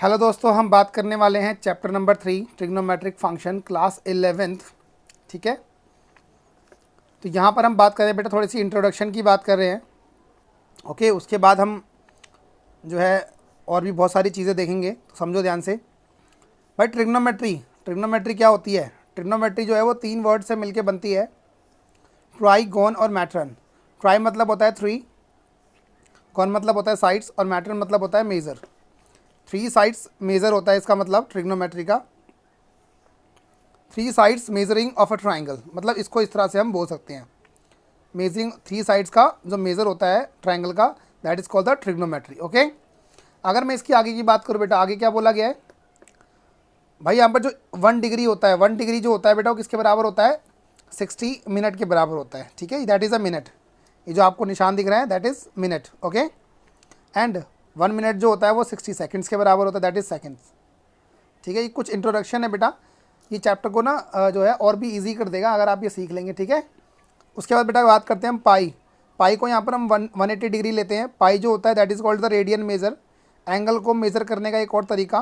Hello दोस्तों, हम बात करने वाले हैं chapter number 3 trigonometric function class 11th। ठीक है, तो यहाँ पर हम बात करें बेटा थोड़ी सी इंट्रोडक्शन की बात कर रहे हैं। ओके, उसके बाद हम जो है और भी बहुत सारी चीज़ें देखेंगे, तो समझो ध्यान से। भाई ट्रिग्नोमेट्री क्या होती है? ट्रिग्नोमेट्री जो है वो 3 वर्ड से मिलके बनती है, ट्राई, गॉन और मैट्रन। ट्राई मतलब होता है 3, गॉन मतलब होता है साइड्स और मैट्रन मतलब होता है मेज़र। 3 साइड्स मेज़र होता है इसका मतलब ट्रिग्नोमेट्री का। 3 sides measuring of a triangle, मतलब इसको इस तरह से हम बोल सकते हैं। मेजरिंग 3 साइड्स का जो मेज़र होता है ट्राइंगल का, that is called the trigonometry. Okay, अगर मैं इसकी आगे की बात करूँ बेटा, आगे क्या बोला गया है भाई? यहाँ पर जो 1 डिग्री होता है, 1 डिग्री जो होता है बेटा वो किसके बराबर होता है? 60 मिनट के बराबर होता है। ठीक है, दैट इज़ अ मिनट। ये जो आपको निशान दिख रहा है that is minute. Okay, and 1 minute जो होता है वो 60 सेकेंड्स के बराबर होता है, दैट इज़ सेकेंड्स। ठीक है, ये कुछ इंट्रोडक्शन है बेटा, ये चैप्टर को ना जो है और भी इजी कर देगा अगर आप ये सीख लेंगे। ठीक है, उसके बाद बेटा बात करते हैं हम पाई को यहाँ पर हम 180 डिग्री लेते हैं। पाई जो होता है that is called the radian measure. Angle को मेज़र करने का एक और तरीका,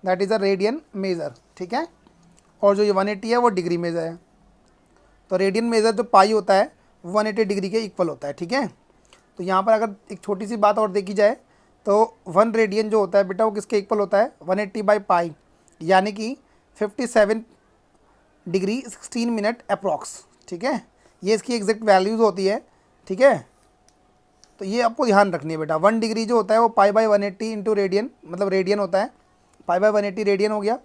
that is a radian measure. ठीक है, और जो ये 180 है वो डिग्री मेज़र है। तो रेडियन मेज़र जो पाई होता है 180 डिग्री के इक्वल होता है। ठीक है, तो यहाँ पर अगर एक छोटी सी बात और देखी जाए तो 1 रेडियन जो होता है बेटा वो किसके इक्वल होता है? 180 बाई पाई, यानी कि 57 डिग्री 16 मिनट अप्रॉक्स। ठीक है, ये इसकी एग्जैक्ट वैल्यूज़ होती है। ठीक है, तो ये आपको ध्यान रखनी है बेटा। 1 डिग्री जो होता है वो पाई बाई 180 इंटू रेडियन, मतलब रेडियन होता है। पाई बाई 180 रेडियन हो गया।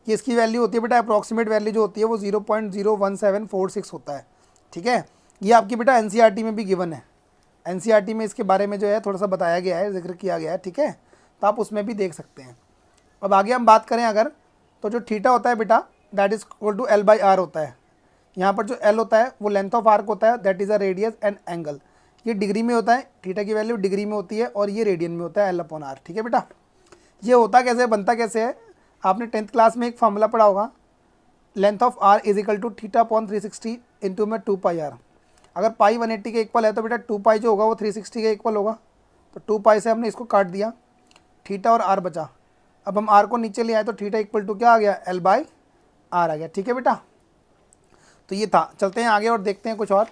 ये इसकी वैल्यू होती है बेटा, अप्रॉक्सीमेट वैल्यू जो होती है वो 0.01746 होता है। ठीक है, ये आपकी बेटा एनसीईआरटी में भी गिवन है। एनसीईआरटी में इसके बारे में जो है थोड़ा सा बताया गया है, जिक्र किया गया है। ठीक है, तो आप उसमें भी देख सकते हैं। अब आगे हम बात करें अगर, तो जो थीटा होता है बेटा that is equal to L by R होता है। यहाँ पर जो L होता है वो लेंथ ऑफ आर्क होता है, that is a radius and angle. ये डिग्री में होता है, थीटा की वैल्यू डिग्री में होती है, और ये रेडियन में होता है, L अपॉन आर। ठीक है बेटा, ये होता कैसे है, बनता कैसे है? आपने 10th क्लास में एक फार्मूला पढ़ा होगा, length of R is equal to theta upon 360 into में 2 पाई आर। अगर पाई 180 के इक्वल है तो बेटा 2 पाई जो होगा वो 360 के इक्वल होगा। तो 2 पाई से हमने इसको काट दिया, थीटा और आर बचा। अब हम आर को नीचे ले आए तो थीटा इक्वल टू क्या आ गया? L बाई आर आ गया। ठीक है बेटा, तो ये था। चलते हैं आगे और देखते हैं कुछ और।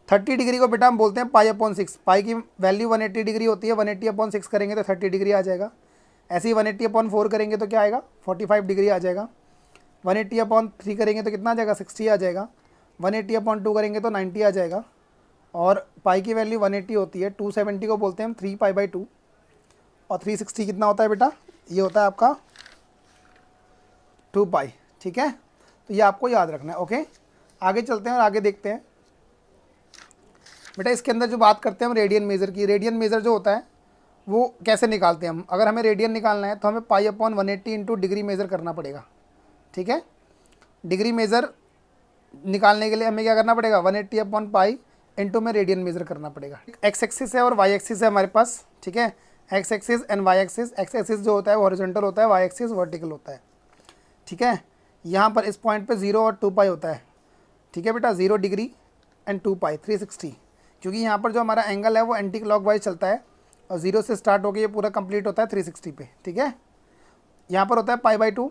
30 डिग्री को बेटा हम बोलते हैं पाई अपॉन 6। पाई की वैल्यू 180 डिग्री होती है, 180 अपॉन 6 करेंगे तो 30 डिग्री आ जाएगा। ऐसे ही 180 अपॉन 4 करेंगे तो क्या आएगा? 45 डिग्री आ जाएगा। 180 अपॉन 3 करेंगे तो कितना आ जाएगा? 60 आ जाएगा। 180 अपॉन 2 करेंगे तो 90 आ जाएगा। और पाई की वैल्यू 180 होती है, 270 को बोलते हैं हम 3 पाई बाई 2। और 360 कितना होता है बेटा? ये होता है आपका 2 पाई। ठीक है, तो ये आपको याद रखना है। ओके, आगे चलते हैं और आगे देखते हैं बेटा। इसके अंदर जो बात करते हैं हम रेडियन मेज़र की, रेडियन मेज़र जो होता है वो कैसे निकालते हैं हम? अगर हमें रेडियन निकालना है तो हमें pi upon 180 into degree measure करना पड़ेगा। ठीक है, डिग्री मेज़र निकालने के लिए हमें क्या करना पड़ेगा? 180 अपॉन पाई इंटू में रेडियन मेज़र करना पड़ेगा। एक्स एक्सिस है और वाई एक्सिस है हमारे पास। ठीक है, X axis and Y axis. X axis जो होता है वो हॉरिजॉन्टल होता है, वाई एक्सिस वर्टिकल होता है। ठीक है, यहाँ पर इस पॉइंट पे 0 और 2 पाई होता है। ठीक है बेटा, 0 डिग्री एंड 2 पाई 360, क्योंकि यहाँ पर जो हमारा एंगल है वो एंटी क्लॉकवाइज चलता है और 0 से स्टार्ट होकर ये पूरा कंप्लीट होता है 360 पे। ठीक है, यहाँ पर होता है पाई बाई 2,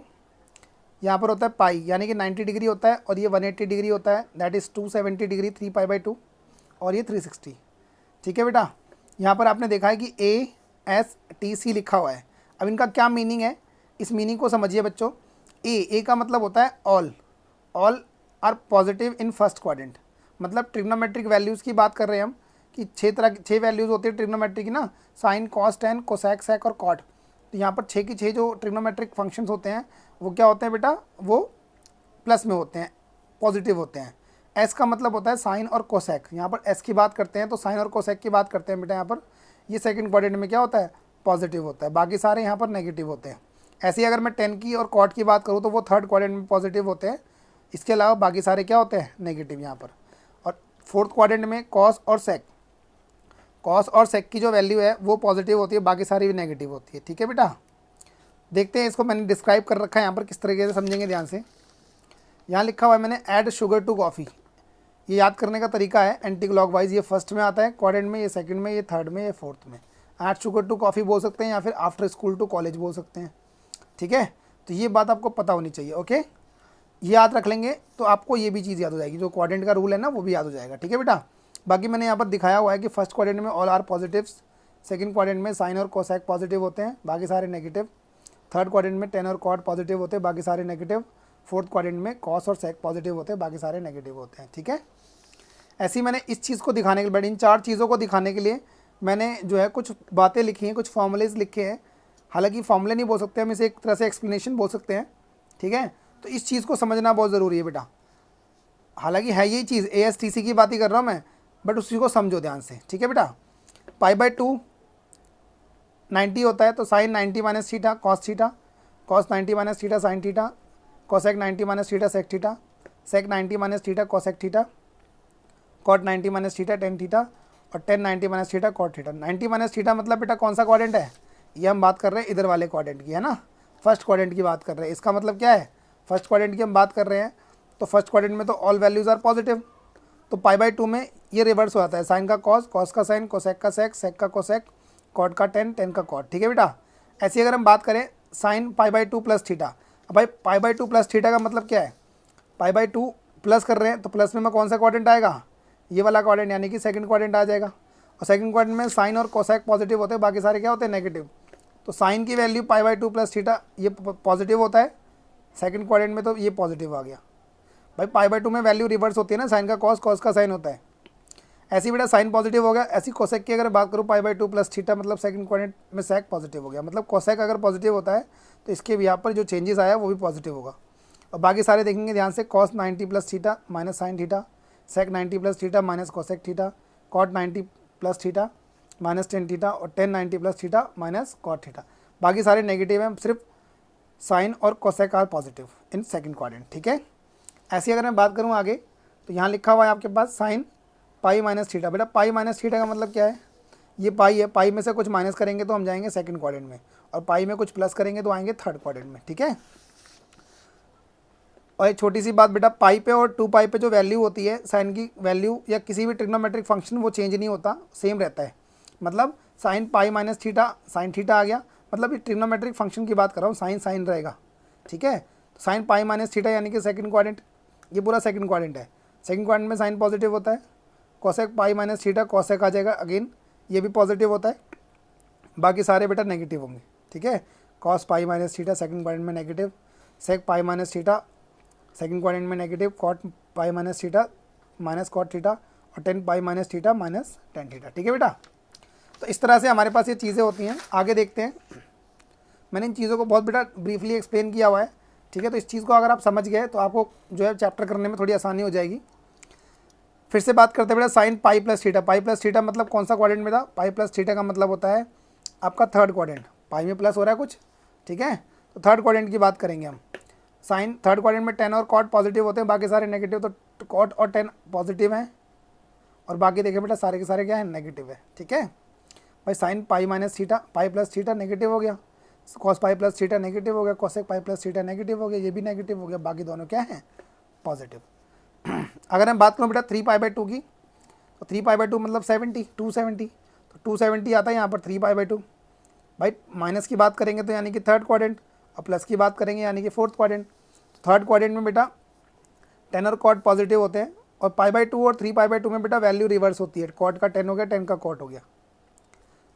यहाँ पर होता है पाई, यानी कि 90 डिग्री होता है, और ये 180 डिग्री होता है, that is 270 degree 3 pi by 2, और ये 360। ठीक है बेटा, यहाँ पर आपने देखा है कि ASTC लिखा हुआ है। अब इनका क्या मीनिंग है, इस मीनिंग को समझिए बच्चों। ए का मतलब होता है all are positive in first quadrant. मतलब ट्रिग्नोमेट्रिक वैल्यूज़ की बात कर रहे हैं हम कि 6 वैल्यूज़ होती है ट्रिग्नोमेट्री की ना, साइन, कॉस, टेन, कोसेक, सेक और कॉट। तो यहाँ पर 6 की 6 जो ट्रिग्नोमेट्रिक फंक्शंस होते हैं वो क्या होते हैं बेटा? वो प्लस में होते हैं, पॉजिटिव होते हैं। एस का मतलब होता है साइन और कोसेक। यहाँ पर एस की बात करते हैं तो साइन और कोसेक की बात करते हैं बेटा। यहाँ पर ये सेकंड क्वाड्रेंट में क्या होता है? पॉजिटिव होता है, बाकी सारे यहाँ पर नेगेटिव होते हैं। ऐसे ही अगर मैं 10 की और कॉट की बात करूँ तो वो थर्ड क्वाड्रेंट में पॉजिटिव होते हैं, इसके अलावा बाकी सारे क्या होते हैं? नेगेटिव यहाँ पर। और फोर्थ क्वाड्रेंट में कॉस और सेक की जो वैल्यू है वो पॉजिटिव होती है, बाकी सारी भी नेगेटिव होती है। ठीक है बेटा, देखते हैं इसको। मैंने डिस्क्राइब कर रखा है यहाँ पर, किस तरीके से समझेंगे ध्यान से। यहाँ लिखा हुआ है मैंने, ऐड शुगर टू कॉफ़ी। ये याद करने का तरीका है एंटी क्लॉकवाइज। ये फर्स्ट में आता है क्वाड्रेंट में, ये सेकंड में, ये थर्ड में, ये फोर्थ में। एट शुगर टू कॉफ़ी बोल सकते हैं या फिर आफ्टर स्कूल टू कॉलेज बोल सकते हैं, ठीक है। तो ये बात आपको पता होनी चाहिए, ओके। ये याद रख लेंगे तो आपको ये भी चीज़ याद हो जाएगी, जो क्वाड्रेंट का रूल है ना वो भी याद हो जाएगा, ठीक है बेटा। बाकी मैंने यहाँ पर दिखाया हुआ है कि फर्स्ट क्वाड्रेंट में all are positives, second quadrant में साइन और कोसैक पॉजिटिव होते हैं, बाकी सारे नेगेटिव, थर्ड क्वाड्रेंट में टेन और कॉट पॉजिटिव होते हैं, बाकी सारे नेगेटिव, फोर्थ क्वाड्रेंट में कॉस और सेक पॉजिटिव होते हैं, बाकी सारे नेगेटिव होते हैं, ठीक है। ऐसे ही मैंने इस चीज़ को दिखाने के लिए, इन 4 चीज़ों को दिखाने के लिए मैंने जो है कुछ बातें लिखी हैं, कुछ फॉर्मूलेज लिखे हैं। हालांकि फॉर्मूले नहीं बोल सकते हम, इसे एक तरह से एक्सप्लेनेशन बोल सकते हैं, ठीक है। तो इस चीज़ को समझना बहुत ज़रूरी है बेटा। हालांकि है यही चीज़, ASTC की बात ही कर रहा हूँ मैं, बट उसी को समझो ध्यान से, ठीक है बेटा। π/2 90 होता है, तो sine 90 minus theta cos theta, cos 90 minus theta sine theta, cosec 90 minus theta sec theta, sec 90 minus theta cosec theta, cot 90 minus theta tan theta, और tan 90 minus theta cot theta. 90 minus theta मतलब बेटा कौन सा quadrant है, ये हम बात कर रहे हैं इधर वाले क्वाड्रेंट की, है ना, फर्स्ट क्वाड्रेंट की बात कर रहे हैं। इसका मतलब क्या है, फर्स्ट क्वाड्रेंट की हम बात कर रहे हैं, तो फर्स्ट क्वाड्रेंट में तो ऑल वैल्यूज़ आर पॉजिटिव, तो π/2 में ये रिवर्स हो जाता है, साइन का कॉस, कॉस का साइन, कोसेक का सेक, सेक का कोसेक, कॉट का टेन, टेन का कॉट, ठीक है बेटा। ऐसी अगर हम बात करें साइन π/2 प्लस थीटा, अब भाई π/2 प्लस थीटा का मतलब क्या है, π/2 प्लस कर रहे हैं तो प्लस में कौन सा क्वाड्रेंट आएगा, ये वाला क्वाड्रेंट, यानी कि सेकंड क्वाड्रेंट आ जाएगा। और सेकंड क्वाड्रेंट में साइन और कोसेक पॉजिटिव होते हैं, बाकी सारे क्या होते हैं नेगेटिव। तो साइन की वैल्यू π/2 प्लस थीटा ये पॉजिटिव होता है, सेकंड क्वाड्रेंट में तो ये पॉजिटिव आ गया। भाई π/2 में वैल्यू रिवर्स होती है ना, साइन का कॉस, कॉस का साइन होता है। ऐसी बेटा साइन पॉजिटिव हो गया, ऐसी कोसेक की अगर बात करूँ π/2 प्लस थीटा मतलब सेकंड क्वाड्रेंट में सेक पॉजिटिव हो गया, मतलब कोसेक अगर पॉजिटिव होता है तो इसके भी यहाँ पर जो चेंजेस आया वो भी पॉजिटिव होगा। और बाकी सारे देखेंगे ध्यान से, cos 90 plus theta minus sine theta, sec 90 plus theta minus cosec theta, cot 90 plus theta minus tan theta, और tan 90 plus theta minus cot theta. बाकी सारे नेगेटिव हैं, सिर्फ साइन और cosec are positive in second quadrant, ठीक है। ऐसी अगर मैं बात करूँ आगे, तो यहाँ लिखा हुआ है आपके पास साइन पाई माइनस थीटा। बेटा पाई माइनस थीटा का मतलब क्या है, ये पाई है, पाई में से कुछ माइनस करेंगे तो हम जाएंगे सेकंड क्वाड्रेंट में, और पाई में कुछ प्लस करेंगे तो आएंगे थर्ड क्वाड्रेंट में, ठीक है। और एक छोटी सी बात बेटा, पाई पे और 2 पाई पे जो वैल्यू होती है साइन की वैल्यू या किसी भी ट्रिग्नोमेट्रिक फंक्शन, वो चेंज नहीं होता, सेम रहता है। मतलब sine pi minus theta sine theta आ गया, मतलब ये ट्रिग्नोमेट्रिक फंक्शन की बात कर रहा हूँ, साइन साइन रहेगा, ठीक है। तो साइन पाई माइनस थीटा यानी कि सेकंड क्वाड्रेंट, ये पूरा सेकंड क्वाड्रेंट है। सेकंड क्वाड्रेंट में साइन पॉजिटिव होता है, cosec pi minus theta cosec आ जाएगा, अगेन ये भी पॉजिटिव होता है, बाकी सारे बेटा नेगेटिव होंगे, ठीक है। Cos pi minus theta second quadrant में negative, sec pi minus theta second quadrant में negative, cot pi minus theta minus cot theta, और tan pi minus theta minus tan theta, ठीक है बेटा। तो इस तरह से हमारे पास ये चीज़ें होती हैं। आगे देखते हैं, मैंने इन चीज़ों को बहुत बेटा ब्रीफली एक्सप्लेन किया हुआ है, ठीक है। तो इस चीज़ को अगर आप समझ गए तो आपको जो है चैप्टर करने में थोड़ी आसानी हो जाएगी। फिर से बात करते हैं बेटा, साइन पाई प्लस थीटा। पाई प्लस थीटा मतलब कौन सा क्वाड्रेंट में था, पाई प्लस थीटा का मतलब होता है आपका थर्ड क्वाड्रेंट, पाई में प्लस हो रहा है कुछ, ठीक है। तो थर्ड क्वाड्रेंट की बात करेंगे हम। साइन थर्ड क्वाड्रेंट में टेन और कॉट पॉजिटिव होते हैं, बाकी सारे नेगेटिव, तो कॉट और टेन पॉजिटिव हैं, और बाकी देखें बेटा सारे के सारे क्या है, नेगेटिव है, ठीक है। भाई साइन पाई माइनस थीटा, पाई प्लस थीटा नेगेटिव हो गया, cos pi plus theta negative हो गया, कोसेक पाई प्लस थीटा नेगेटिव हो गया, ये भी नेगेटिव हो गया, बाकी दोनों क्या हैं, पॉजिटिव। अगर हम बात करूँ बेटा 3π/2 की, तो 3π/2 मतलब 70, 270, तो 270 आता है यहाँ पर 3π/2। भाई माइनस की बात करेंगे तो यानी कि थर्ड क्वाड्रेंट, और प्लस की बात करेंगे यानी कि फोर्थ क्वाड्रेंट। थर्ड क्वाड्रेंट में बेटा टेन और कॉट पॉजिटिव होते हैं, और π/2 और 3π/2 में बेटा वैल्यू रिवर्स होती है, कॉट का टेन हो गया, टेन का कॉट हो गया,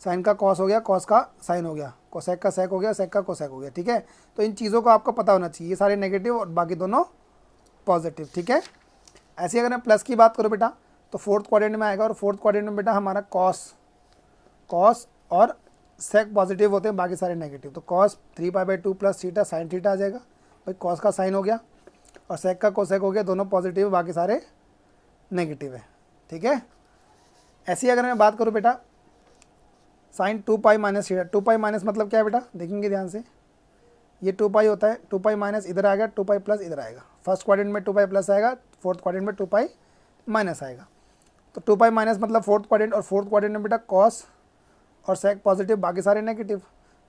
साइन का कॉस हो गया, कॉस का साइन हो गया, कोसेक का सेक हो गया, सेक का कोसेक हो गया, ठीक है। तो इन चीज़ों को आपको पता होना चाहिए, ये सारे नेगेटिव और बाकी दोनों पॉजिटिव, ठीक है। ऐसे अगर मैं प्लस की बात करूँ बेटा, तो फोर्थ क्वाड्रेंट में आएगा, और फोर्थ क्वाड्रेंट में बेटा हमारा कॉस और सेक पॉजिटिव होते हैं, बाकी सारे नेगेटिव। तो cos 3π/2 plus theta sine theta आ जाएगा, भाई कॉस का साइन हो गया और सेक का कोसेक हो गया, दोनों पॉजिटिव, बाकी सारे नेगेटिव है, ठीक है। ऐसी अगर मैं बात करूँ बेटा साइन 2π माइनस थीटा, 2π माइनस मतलब क्या है बेटा, देखेंगे ध्यान से, ये 2π होता है, 2π माइनस इधर आएगा, 2π प्लस इधर आएगा। फर्स्ट क्वाड्रेंट में 2π प्लस आएगा, फोर्थ क्वाड्रेंट में 2π माइनस आएगा। तो 2π माइनस मतलब फोर्थ क्वाड्रेंट, और फोर्थ क्वाड्रेंट में बेटा कॉस और सेक पॉजिटिव, बाकी सारे नेगेटिव।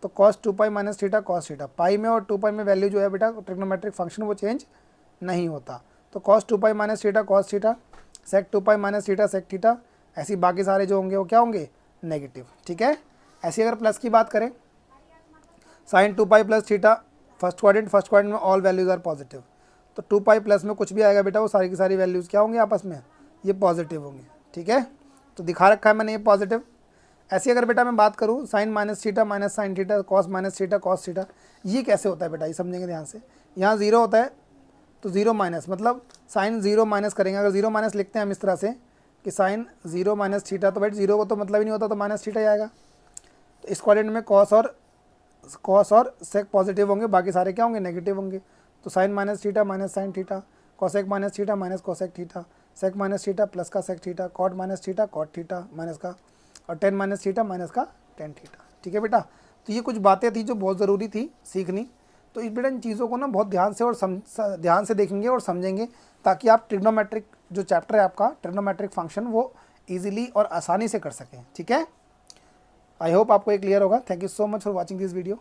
तो cos 2π minus theta cos theta, pi में और 2π में वैल्यू जो है बेटा ट्रिग्नोमेट्रिक फंक्शन वो चेंज नहीं होता। तो cos 2π minus theta cos theta, sec 2π minus theta sec theta, ऐसी बाकी सारे जो होंगे वो क्या होंगे, नेगेटिव, ठीक है। ऐसे अगर प्लस की बात करें, sine 2 pi plus theta, first quadrant में ऑल वैल्यूज़ आर पॉजिटिव, तो 2 पाई प्लस में कुछ भी आएगा बेटा वो सारी की सारी वैल्यूज़ क्या होंगी आपस में, ये पॉजिटिव होंगे। ठीक है, तो दिखा रखा है मैंने ये पॉजिटिव। ऐसे अगर बेटा मैं बात करूँ sine minus theta minus sine theta, cos minus theta cos theta, ये कैसे होता है बेटा, ये समझेंगे ध्यान से। यहाँ जीरो होता है तो जीरो माइनस, मतलब साइन जीरो माइनस करेंगे, अगर जीरो माइनस लिखते हैं हम इस तरह से कि साइन जीरो माइनस थीटा, तो बेटा जीरो को तो मतलब ही नहीं होता, तो माइनस थीटा ही आएगा। तो इस क्वाड्रेंट में कॉस और सेक पॉजिटिव होंगे, बाकी सारे क्या होंगे, नेगेटिव होंगे। तो sine minus theta minus sine theta, cosec minus theta minus cosec theta, sec minus theta plus का sec theta, cot minus theta cot theta minus का, और टेन माइनस थीटा माइनस का टेन थीटा। ठीक है बेटा, तो ये कुछ बातें थी जो बहुत ज़रूरी थी सीखनी। तो इस बेटा इन चीज़ों को ना बहुत ध्यान से और ध्यान से देखेंगे और समझेंगे, ताकि आप ट्रिग्नोमेट्रिक जो चैप्टर है आपका ट्रिग्नोमेट्रिक फंक्शन वो ईजिली और आसानी से कर सकें। ठीक है, आई होप आपको ये क्लियर होगा। Thank you so much for watching this video.